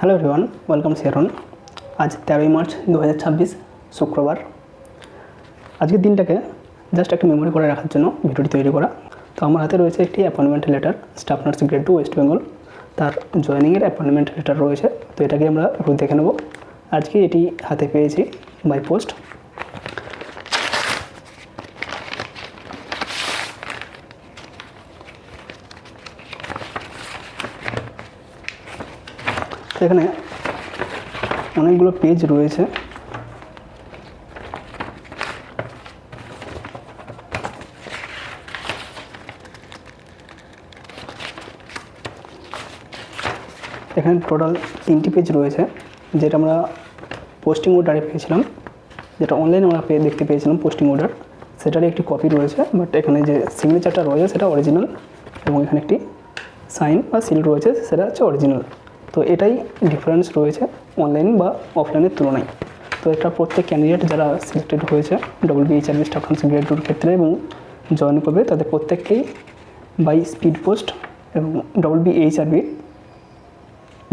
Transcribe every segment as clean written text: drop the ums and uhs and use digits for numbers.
Hello everyone, welcome Sharon. আজ 13ই March 2026 শুক্রবার। আজকের দিনটাকে জাস্ট একটা মেমোরি করে রাখার জন্য ভিডিওটি তৈরি করা। তো আমার হাতে রয়েছে একটি appointment letter, staff nurse grade 2 West Bengal. তার জয়েনিংয়ের অ্যাপয়েন্টমেন্ট লেটার রয়েছে। তো এটাকে আমরা একটু দেখে নেব। আজকে এটি হাতে পেয়েছি বাই পোস্ট। তো এখানে অনেকগুলো পেজ রয়েছে। এখানে টোটাল 3টি পেজ রয়েছে, যেটা আমরা পোস্টিং অর্ডারে পেয়েছিলাম, যেটা অনলাইনে আমরা দেখতে পেয়েছিলাম পোস্টিং অর্ডার, সেটারই একটি কপি রয়েছে। বাট এখানে যে সিগনেচারটা রয়েছে সেটা অরিজিনাল, এবং এখানে একটি সাইন বা সিল রয়েছে, সেটা হচ্ছে অরিজিনাল। তো এটাই ডিফারেন্স রয়েছে অনলাইন বা অফলাইনের তুলনায়। তো এটা প্রত্যেক ক্যান্ডিডেট যারা সিলেক্টেড হয়েছে WBHRB স্টাফ নার্স গ্রেড 2 ক্ষেত্রে এবং জয়েন করবে, তাদের প্রত্যেককেই বাই স্পিড পোস্ট এবং WBHRB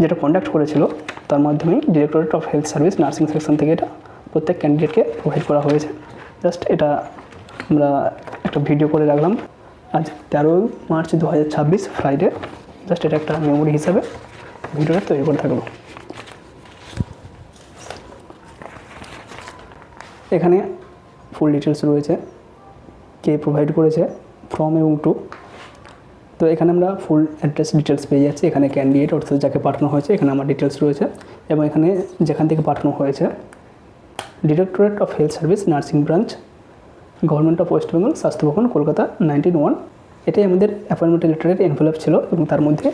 যেটা কন্ডাক্ট করেছিল তার মাধ্যমে directorate of health service nursing section থেকে এটা প্রত্যেক ক্যান্ডিডেটকে প্রোভাইড করা হয়েছে। জাস্ট এটা আমরা একটা ভিডিও করে রাখলাম। আজ 13 মার্চ 2026 ফ্রাইডে। জাস্ট এটা একটা মেমোরি হিসাবে ভিডিওটা তৈরি করে থাকবো। এখানে ফুল ডিটেলস রয়েছে, কে প্রোভাইড করেছে, ফ্রম এবং টু। তো এখানে আমরা ফুল অ্যাড্রেস ডিটেলস পেয়ে যাচ্ছি। এখানে ক্যান্ডিডেট অর্থাৎ যাকে পাঠানো হয়েছে, এখানে আমার ডিটেলস রয়েছে, এবং এখানে যেখান থেকে পাঠানো হয়েছে directorate of health service nursing branch, government of West Bengal, স্বাস্থ্য ভবন, কলকাতা 19-1। এটাই আমাদের অ্যাপয়েন্টমেন্ট লেটারের এনভেলপ ছিল, এবং তার মধ্যে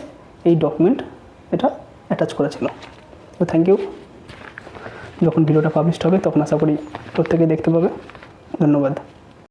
এই ডকুমেন্ট এটা অ্যাটাচ করা ছিল। তো থ্যাংক ইউ। যখন ভিডিওটা পাবলিশ হবে তখন আশা করি প্রত্যেকেই দেখতে পাবে। ধন্যবাদ।